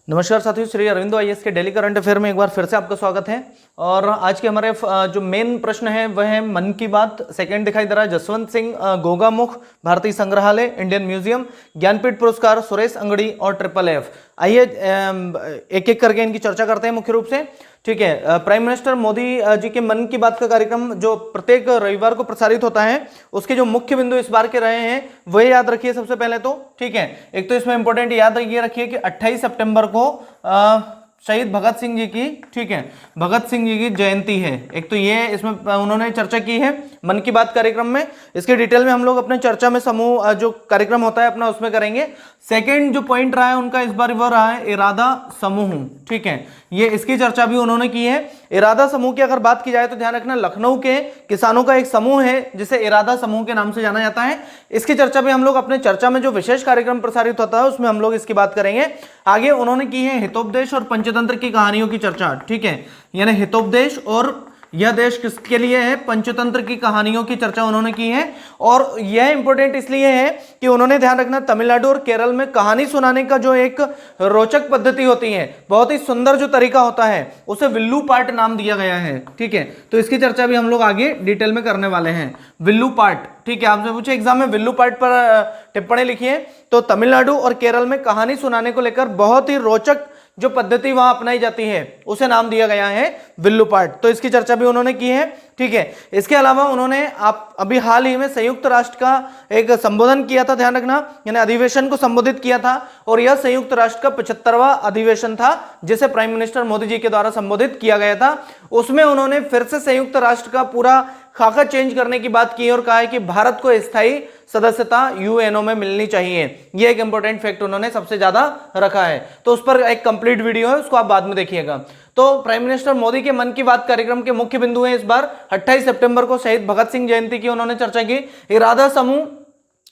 नमस्कार साथियों, श्री अरविंदो आईएएस के डेली करंट अफेयर में एक बार फिर से आपका स्वागत है। और आज के हमारे जो मेन प्रश्न है वह है मन की बात। सेकंड दिखाई दे रहा है जसवंत सिंह गोगामुख, भारतीय संग्रहालय, इंडियन म्यूजियम, ज्ञानपीठ पुरस्कार, सुरेश अंगड़ी और ट्रिपल एफ। आइए एक एक करके इनकी चर्चा करते हैं मुख्य रूप से। ठीक है, प्राइम मिनिस्टर मोदी जी के मन की बात का कार्यक्रम जो प्रत्येक रविवार को प्रसारित होता है, उसके जो मुख्य बिंदु इस बार के रहे हैं वह याद रखिए सबसे पहले तो। ठीक है, एक तो इसमें इंपॉर्टेंट याद रखिए कि 28 सितंबर को शहीद भगत सिंह जी की, ठीक है, भगत सिंह जी की जयंती है। एक तो ये इसमें उन्होंने चर्चा की है मन की बात कार्यक्रम में। इसके डिटेल में हम लोग अपने चर्चा में समूह जो कार्यक्रम होता है अपना उसमें करेंगे। सेकंड जो पॉइंट रहा है उनका इस बार वो रहा है इरादा समूह। ठीक है, ये इसकी चर्चा भी उन्होंने की है। इरादा समूह की अगर बात की जाए तो ध्यान रखना, लखनऊ के किसानों का एक समूह है जिसे इरादा समूह के नाम से जाना जाता है। इसकी चर्चा भी हम लोग अपने चर्चा में जो विशेष कार्यक्रम प्रसारित होता है उसमें हम लोग इसकी बात करेंगे। आगे उन्होंने की है हितोपदेश और पंचतंत्र की कहानियों की चर्चा। ठीक है, यानी हितोपदेश और यह देश किसके लिए है, पंचतंत्र की कहानियों की चर्चा उन्होंने की है। और यह इंपॉर्टेंट इसलिए है कि उन्होंने ध्यान रखना तमिलनाडु और केरल में कहानी सुनाने का जो एक रोचक पद्धति होती है, बहुत ही सुंदर जो तरीका होता है, उसे विल्लू पाट नाम दिया गया है। ठीक है, तो इसकी चर्चा भी हम लोग आगे डिटेल में करने वाले हैं। विल्लू पाट, ठीक है, आपसे पूछे एग्जाम में विल्लू पाट पर टिप्पणी लिखिए। तो तमिलनाडु और केरल में कहानी सुनाने को लेकर बहुत ही रोचक जो पद्धति वहां अपनाई जाती है उसे नाम दिया गया है विल्लू पाट। तो इसकी चर्चा भी उन्होंने की है। ठीक है, इसके अलावा उन्होंने अभी हाल ही में संयुक्त राष्ट्र का एक संबोधन किया था, ध्यान रखना, यानी अधिवेशन को संबोधित किया था। और यह संयुक्त राष्ट्र का 75वां अधिवेशन था जिसे प्राइम मिनिस्टर मोदी जी के द्वारा संबोधित किया गया था। उसमें उन्होंने फिर से संयुक्त राष्ट्र का पूरा खाका चेंज करने की बात की और कहा है कि भारत को स्थायी सदस्यता यूएनओ में मिलनी चाहिए। यह एक इंपॉर्टेंट फैक्ट उन्होंने सबसे ज्यादा रखा है। तो उस पर एक कंप्लीट वीडियो है, उसको आप बाद में देखिएगा। तो प्राइम मिनिस्टर मोदी के मन की बात कार्यक्रम के मुख्य बिंदु हैं इस बार 28 सितंबर को शहीद भगत सिंह जयंती की उन्होंने चर्चा की। इरादा समूह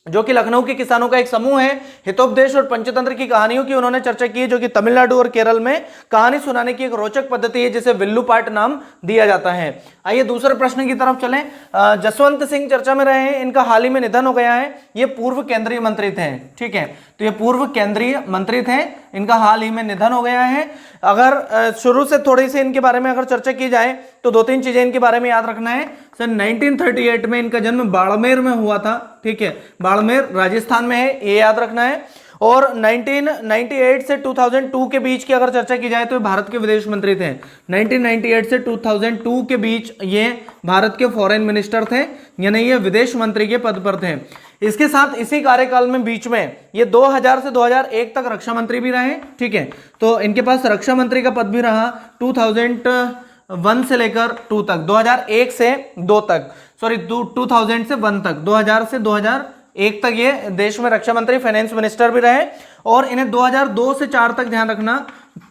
जो कि लखनऊ के किसानों का एक समूह है, हितोपदेश और पंचतंत्र की कहानियों की उन्होंने चर्चा की है, जो कि तमिलनाडु और केरल में कहानी सुनाने की एक रोचक पद्धति है जिसे विल्लू पाट नाम दिया जाता है। आइए दूसरे प्रश्न की तरफ चलें। जसवंत सिंह चर्चा में रहे हैं, इनका हाल ही में निधन हो गया है। ये पूर्व केंद्रीय मंत्री थे। ठीक है, तो ये पूर्व केंद्रीय मंत्री थे, इनका हाल ही में निधन हो गया है। अगर शुरू से थोड़ी सी इनके बारे में अगर चर्चा की जाए तो दो तीन चीजें इनके बारे में याद रखना है। सन 1938 में इनका जन्म बाड़मेर में हुआ था। ठीक है, बाड़मेर राजस्थान में है, ये याद रखना है। और 1998 से 2002 के बीच की अगर चर्चा की जाए तो भारत के विदेश मंत्री थे। 1998 से 2002 के बीच ये भारत के फॉरेन मिनिस्टर थे, यानी ये विदेश मंत्री के पद पर थे। इसके साथ इसी कार्यकाल में बीच में ये 2000 से 2001 तक रक्षा मंत्री भी रहे। ठीक है, तो इनके पास रक्षा मंत्री का पद भी रहा 2001 से लेकर 2 तक, 2001 से 2 तक, सॉरी 2000 से 1 तक, 2000 से 2001 तक ये देश में रक्षा मंत्री, फाइनेंस मिनिस्टर भी रहे। और इन्हें 2002 से 4 तक, ध्यान रखना,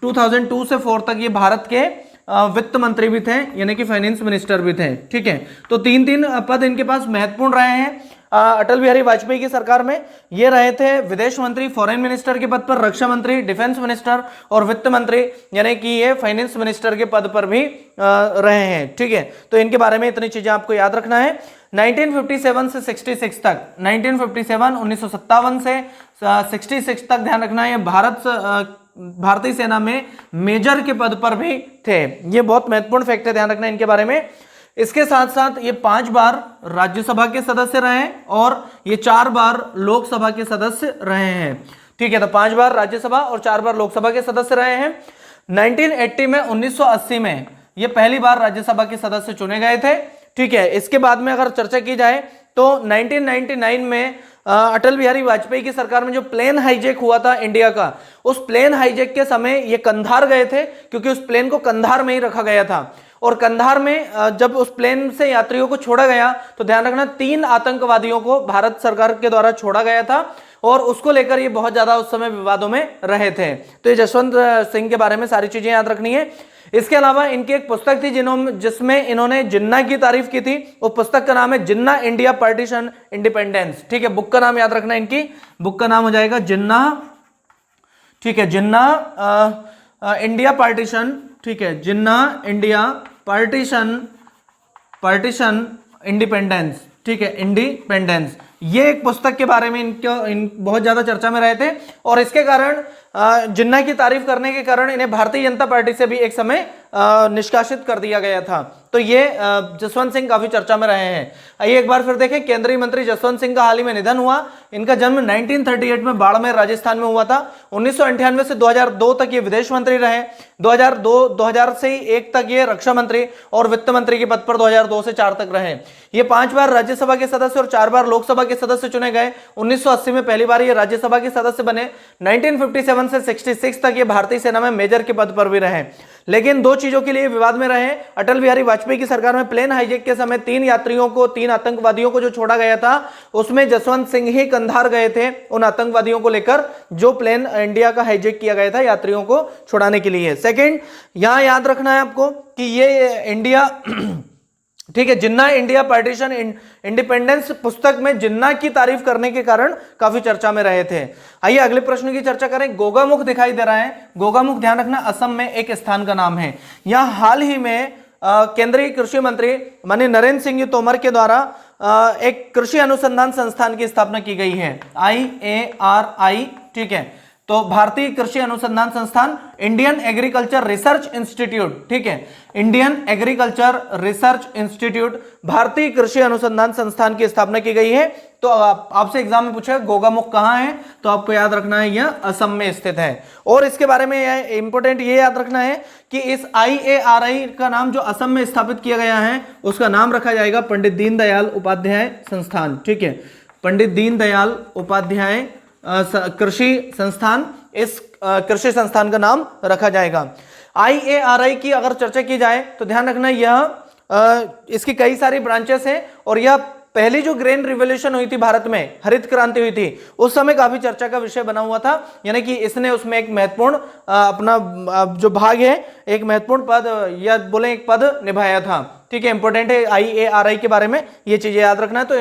2002 से 4 तक ये भारत के वित्त मंत्री भी थे, यानी कि फाइनेंस मिनिस्टर भी थे। ठीक है, तो तीन पद इनके पास महत्वपूर्ण रहे हैं। अटल बिहारी वाजपेयी की सरकार में ये रहे थे विदेश मंत्री, फॉरेन मिनिस्टर के पद पर, रक्षा मंत्री, डिफेंस मिनिस्टर और वित्त मंत्री, यानी कि ये फाइनेंस मिनिस्टर के पद पर भी रहे हैं। ठीक है, तो इनके बारे में इतनी चीजें आपको याद रखना है। 1957 से 66 तक, 1957 से 66 तक ध्यान रखना है, भारतीय सेना में मेजर के पद पर भी थे। ये बहुत महत्वपूर्ण फैक्ट है, ध्यान रखना इनके बारे में। इसके साथ साथ ये 5 बार राज्यसभा के सदस्य रहे और ये 4 बार लोकसभा के सदस्य रहे हैं। ठीक है, तो 5 बार राज्यसभा और 4 बार लोकसभा के सदस्य रहे हैं। 1980 में 1980 में ये पहली बार राज्यसभा के सदस्य चुने गए थे। ठीक है, इसके बाद में अगर चर्चा की जाए तो 1999 में अटल बिहारी वाजपेयी की सरकार में जो प्लेन हाईजैक हुआ था इंडिया का, उस प्लेन हाईजैक के समय ये कंधार गए थे, क्योंकि उस प्लेन को कंधार में ही रखा गया था। और कंधार में जब उस प्लेन से यात्रियों को छोड़ा गया तो ध्यान रखना 3 आतंकवादियों को भारत सरकार के द्वारा छोड़ा गया था और उसको लेकर ये बहुत ज्यादा उस समय विवादों में रहे थे। तो ये जसवंत सिंह के बारे में सारी चीजें याद रखनी है। इसके अलावा इनकी एक पुस्तक थी जिसमें इन्होंने जिन्ना की तारीफ की थी। उस पुस्तक का नाम है जिन्ना, इंडिया पार्टीशन इंडिपेंडेंस। ठीक है, बुक का नाम याद रखना, इनकी बुक का नाम हो जाएगा जिन्ना। ठीक है, जिन्ना इंडिया पार्टीशन, ठीक है, जिन्ना इंडिया पार्टीशन इंडिपेंडेंस। ठीक है, इंडिपेंडेंस। ये एक पुस्तक के बारे में इन बहुत ज्यादा चर्चा में रहे थे, और इसके कारण जिन्ना की तारीफ करने के कारण इन्हें भारतीय जनता पार्टी से भी एक समय निष्कासित कर दिया गया था। तो ये जसवंत सिंह काफी चर्चा में रहे हैं। आइए एक बार फिर देखें, केंद्रीय मंत्री जसवंत सिंह का हाल ही में निधन हुआ। इनका जन्म 1938 में बाड़मेर राजस्थान में हुआ था। 1998 से 2002 तक ये विदेश मंत्री रहे। 2000 से 1 तक ये रक्षा मंत्री और वित्त मंत्री के पद पर 2002 से 4 तक रहे। ये 5 बार राज्यसभा के सदस्य और 4 बार लोकसभा के सदस्य चुने गए। 1980 में पहली बार ये राज्यसभा के सदस्य बने। 1957 से 66 तक ये भारतीय सेना में मेजर के पद पर भी रहे। लेकिन 2 चीजों के लिए विवाद में रहे। अटल बिहारी वाजपेयी की सरकार में प्लेन हाईजैक के समय 3 आतंकवादियों को जो छोड़ा गया था, उसमें जसवंत सिंह ही कंधार गए थे उन आतंकवादियों को लेकर जो प्लेन इंडिया का हाईजैक किया गया था यात्रियों को छुड़ाने के लिए। सेकंड, यहां याद रखना है आपको कि ये इंडिया ठीक है, जिन्ना इंडिया पार्टीशन इंडिपेंडेंस पुस्तक में जिन्ना की तारीफ करने के कारण काफी चर्चा में रहे थे। आइए अगले प्रश्न की चर्चा करें। गोगामुख दिखाई दे रहा है। गोगामुख ध्यान रखना असम में एक स्थान का नाम है। यहां हाल ही में केंद्रीय कृषि मंत्री माननीय नरेंद्र सिंह तोमर के द्वारा एक कृषि अनुसंधान संस्थान की स्थापना की गई है, IARI। ठीक है, तो भारतीय कृषि अनुसंधान संस्थान, इंडियन एग्रीकल्चर रिसर्च इंस्टीट्यूट। ठीक है, इंडियन एग्रीकल्चर रिसर्च इंस्टीट्यूट, भारतीय कृषि अनुसंधान संस्थान की स्थापना की गई है। तो आपसे एग्जाम में पूछा गोगामुख कहां है, तो आपको याद रखना है यह असम में स्थित है। और इसके बारे में इंपॉर्टेंट ये याद रखना है कि इस IARI का नाम जो असम में स्थापित किया गया है उसका नाम रखा जाएगा पंडित दीनदयाल उपाध्याय संस्थान। ठीक है, पंडित दीनदयाल उपाध्याय कृषि संस्थान, इस कृषि संस्थान का नाम रखा जाएगा। IARI की अगर चर्चा की जाए तो ध्यान रखना यह इसकी कई सारी ब्रांचेस हैं, और यह पहली जो ग्रेन रिवॉल्यूशन हुई थी भारत में, हरित क्रांति हुई थी, उस समय काफी चर्चा का विषय बना हुआ था। यानी कि इसने उसमें एक महत्वपूर्ण अपना जो भाग है, एक महत्वपूर्ण पद या बोले एक पद निभाया था। ठीक है, इंपॉर्टेंट है IARI के बारे में ये चीजें याद रखना है। तो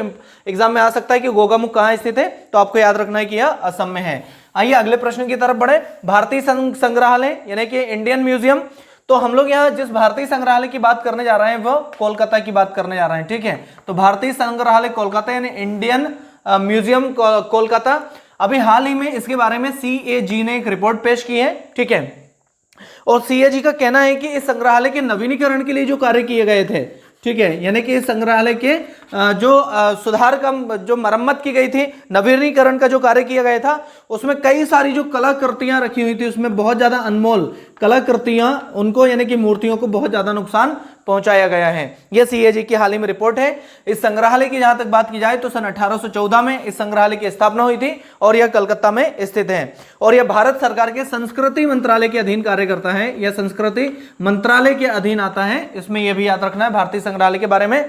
एग्जाम में आ सकता है कि गोगामुख कहाँ स्थित है, तो आपको याद रखना है कि यह असम में है। आइए अगले प्रश्न की तरफ बढ़े। भारतीय संग्रहालय यानी कि इंडियन म्यूजियम। तो हम लोग यहाँ जिस भारतीय संग्रहालय की बात करने जा रहे हैं वह कोलकाता की बात करने जा रहे हैं। ठीक है, तो भारतीय संग्रहालय कोलकाता यानी इंडियन म्यूजियम कोलकाता। अभी हाल ही में इसके बारे में CAG ने एक रिपोर्ट पेश की है। ठीक है, और CAG का कहना है कि इस संग्रहालय के नवीनीकरण के लिए जो कार्य किए गए थे, ठीक है, यानी कि इस संग्रहालय के जो सुधार का जो मरम्मत की गई थी, नवीनीकरण का जो कार्य किया गया था, उसमें कई सारी जो कलाकृतियां रखी हुई थी, उसमें बहुत ज्यादा अनमोल कलाकृतियां उनको यानी कि मूर्तियों को बहुत ज्यादा नुकसान पहुंचाया गया है। यह CAG की हाल ही में रिपोर्ट है। इस संग्रहालय की जहां तक बात की जाए तो सन 1814 में इस संग्रहालय की स्थापना हुई थी और यह कलकत्ता में स्थित है, और यह भारत सरकार के संस्कृति मंत्रालय के अधीन कार्य करता है। यह संस्कृति मंत्रालय के अधीन आता है। इसमें यह भी याद रखना है भारतीय संग्रहालय के बारे में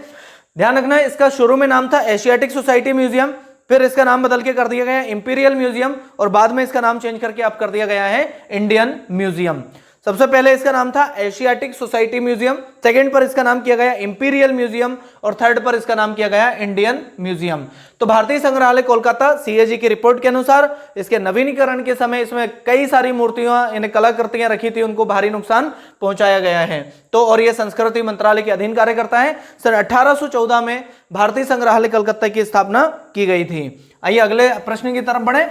ध्यान रखना है। इसका शुरू में नाम था एशियाटिक सोसाइटी म्यूजियम, फिर इसका नाम बदल के कर दिया गया इंपीरियल म्यूजियम, और बाद में इसका नाम चेंज करके अब कर दिया गया है इंडियन म्यूजियम। सबसे पहले इसका नाम था एशियाटिक सोसाइटी म्यूजियम, सेकंड पर इसका नाम किया गया इंपीरियल म्यूजियम, और थर्ड पर इसका नाम किया गया इंडियन म्यूजियम। तो भारतीय संग्रहालय कोलकाता CAG की रिपोर्ट के अनुसार इसके नवीनीकरण के समय इसमें कई सारी मूर्तियां यानी कलाकृतियां रखी थी, उनको भारी नुकसान पहुंचाया गया है। तो और यह संस्कृति मंत्रालय के अधीन कार्य करता है। सन 1814 में भारतीय संग्रहालय कलकत्ता की स्थापना की गई थी। आइए अगले प्रश्न की तरफ बढ़े।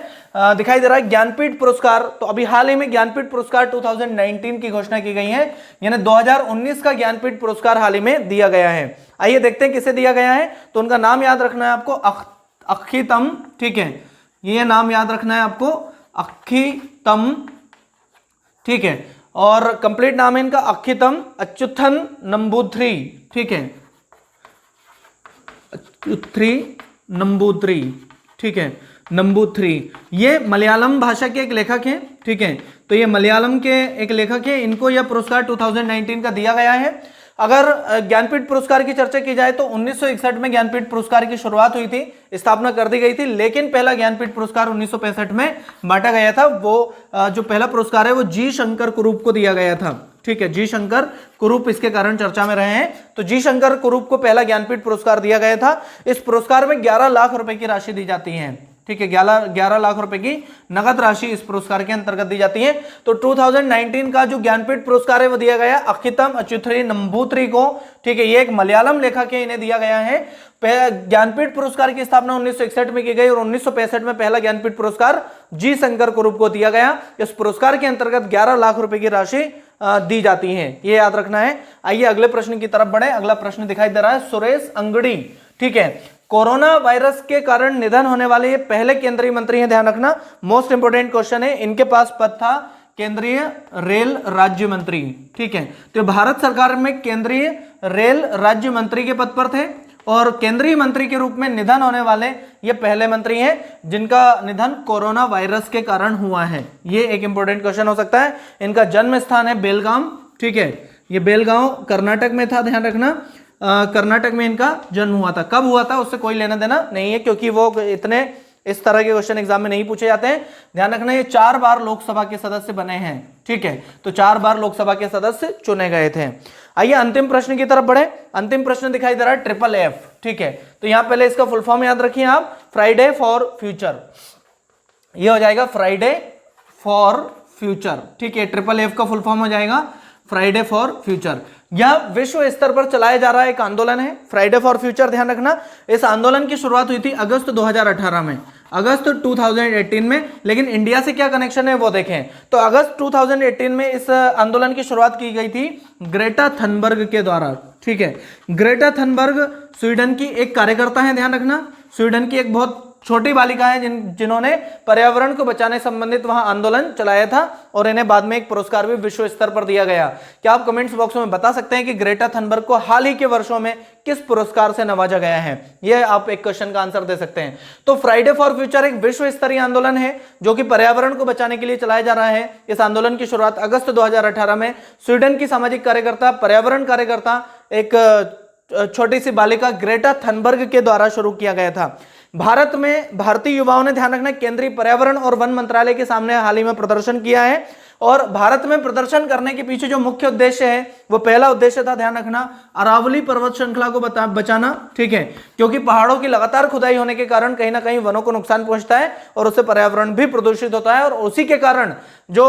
दिखाई दे रहा है ज्ञानपीठ पुरस्कार। तो अभी हाल ही में ज्ञानपीठ पुरस्कार 2019 की घोषणा की गई है, यानी 2019 का ज्ञानपीठ पुरस्कार हाल ही में दिया गया है। आइए देखते हैं किसे दिया गया है। तो उनका नाम याद रखना है आपको, अक्खीतम। ठीक है, ये नाम याद रखना है आपको, अक्खीतम। ठीक है, और कंप्लीट नाम है इनका अक्खीतम अच्युथन नंबूथ्री। ठीक है, अच्युथ्री नंबूथ्री। ठीक है, नंबूथ्री। ये मलयालम भाषा के एक लेखक हैं। ठीक है, तो ये मलयालम के एक लेखक हैं। इनको यह पुरस्कार 2019 का दिया गया है। अगर ज्ञानपीठ पुरस्कार की चर्चा की जाए तो 1961 में ज्ञानपीठ पुरस्कार की शुरुआत हुई थी, स्थापना कर दी गई थी, लेकिन पहला ज्ञानपीठ पुरस्कार 1965 में बांटा गया था। वो जो पहला पुरस्कार है वो जी शंकर कुरूप को दिया गया था। ठीक है, जी शंकर कुरूप इसके कारण चर्चा में रहे हैं। तो जी शंकर कुरूप को पहला ज्ञानपीठ पुरस्कार दिया गया था। इस पुरस्कार में 11 लाख रुपए की राशि दी जाती है। ठीक है, 11 लाख रुपए की नगद राशि इस पुरस्कार के अंतर्गत दी जाती है। तो 2019 का जो ज्ञानपीठ पुरस्कार है वो दिया गया अखितम अच्युथरी नंबूत्री को। ठीक है, ये एक मलयालम लेखक है, इन्हें दिया गया है। ज्ञानपीठ पुरस्कार की स्थापना 1961 में की गई और 1965 में पहला ज्ञानपीठ पुरस्कार जी शंकर कुरूप को दिया गया। इस पुरस्कार के अंतर्गत 11 लाख रुपए की राशि दी जाती है, ये याद रखना है। आइए अगले प्रश्न की तरफ बढ़े। अगला प्रश्न दिखाई दे रहा है सुरेश अंगड़ी। ठीक है, कोरोना वायरस के कारण निधन होने वाले ये पहले केंद्रीय मंत्री हैं, ध्यान रखना, मोस्ट इंपोर्टेंट क्वेश्चन है। इनके पास पद था केंद्रीय रेल राज्य मंत्री। ठीक है, तो भारत सरकार में केंद्रीय रेल राज्य मंत्री के पद पर थे और केंद्रीय मंत्री के रूप में निधन होने वाले ये पहले मंत्री हैं जिनका निधन कोरोना वायरस के कारण हुआ है। ये एक इंपॉर्टेंट क्वेश्चन हो सकता है। इनका जन्म स्थान है बेलगाम। ठीक है, ये बेलगांव कर्नाटक में था, ध्यान रखना, कर्नाटक में इनका जन्म हुआ था। कब हुआ था उससे कोई लेना देना नहीं है, क्योंकि वो इतने इस तरह के क्वेश्चन एग्जाम में नहीं पूछे जाते हैं। ध्यान रखना, ये 4 बार लोकसभा के सदस्य बने हैं। ठीक है, तो 4 बार लोकसभा के सदस्य चुने गए थे। आइए अंतिम प्रश्न की तरफ बढ़े। अंतिम प्रश्न दिखाई दे रहा है FFF। ठीक है, तो यहां पहले इसका फुल फॉर्म याद रखिए आप, फ्राइडे फॉर फ्यूचर। ये हो जाएगा फ्राइडे फॉर फ्यूचर। ठीक है, FFF का फुल फॉर्म हो जाएगा फ्राइडे फॉर फ्यूचर। यह विश्व स्तर पर चलाया जा रहा एक आंदोलन है, फ्राइडे फॉर फ्यूचर। ध्यान रखना, इस आंदोलन की शुरुआत हुई थी अगस्त 2018 में, अगस्त 2018 में। लेकिन इंडिया से क्या कनेक्शन है वो देखें। तो अगस्त 2018 में इस आंदोलन की शुरुआत की गई थी ग्रेटा थनबर्ग के द्वारा। ठीक है, ग्रेटा थनबर्ग स्वीडन की एक कार्यकर्ता है, ध्यान रखना, स्वीडन की एक बहुत छोटी बालिका है जिन्होंने पर्यावरण को बचाने संबंधित वहां आंदोलन चलाया था और इन्हें बाद में एक पुरस्कार भी विश्व स्तर पर दिया गया। क्या आप कमेंट्स बॉक्स में बता सकते हैं कि ग्रेटा थनबर्ग को हाल ही के वर्षों में किस पुरस्कार से नवाजा गया है? यह आप एक क्वेश्चन का आंसर दे सकते हैं। तो फ्राइडे फॉर फ्यूचर एक विश्व स्तरीय आंदोलन है जो कि पर्यावरण को बचाने के लिए चलाया जा रहा है। इस आंदोलन की शुरुआत अगस्त 2018 में स्वीडन की सामाजिक कार्यकर्ता, पर्यावरण कार्यकर्ता, एक छोटी सी बालिका ग्रेटा थनबर्ग के द्वारा शुरू किया गया था। भारत में भारतीय युवाओं ने, ध्यान रखना, केंद्रीय पर्यावरण और वन मंत्रालय के सामने हाल ही में प्रदर्शन किया है। और भारत में प्रदर्शन करने के पीछे जो मुख्य उद्देश्य है वो पहला उद्देश्य था, ध्यान रखना, अरावली पर्वत श्रृंखला को बचाना। ठीक है, क्योंकि पहाड़ों की लगातार खुदाई होने के कारण कहीं ना कहीं वनों को नुकसान पहुंचता है और उससे पर्यावरण भी प्रदूषित होता है और उसी के कारण जो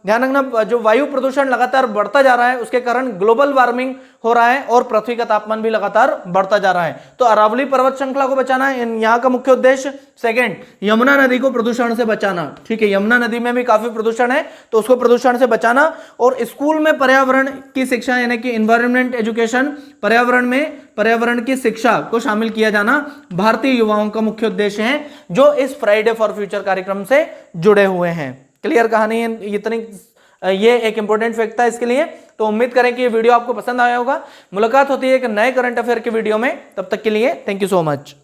ध्यान रखना, जो वायु प्रदूषण लगातार बढ़ता जा रहा है उसके कारण ग्लोबल वार्मिंग हो रहा है और पृथ्वी का तापमान भी लगातार बढ़ता जा रहा है। तो अरावली पर्वत श्रृंखला को बचाना यहाँ का मुख्य उद्देश्य। सेकंड, यमुना नदी को प्रदूषण से बचाना। ठीक है, यमुना नदी में भी काफी प्रदूषण है तो उसको प्रदूषण से बचाना। और स्कूल में पर्यावरण की शिक्षा यानी कि एनवायरनमेंट एजुकेशन, पर्यावरण में पर्यावरण की शिक्षा को शामिल किया जाना भारतीय युवाओं का मुख्य उद्देश्य है जो इस फ्राइडे फॉर फ्यूचर कार्यक्रम से जुड़े हुए हैं। क्लियर कहानी है इतनी, ये एक इंपॉर्टेंट फैक्ट था इसके लिए। तो उम्मीद करें कि ये वीडियो आपको पसंद आया होगा। मुलाकात होती है एक नए करंट अफेयर के वीडियो में, तब तक के लिए थैंक यू सो मच।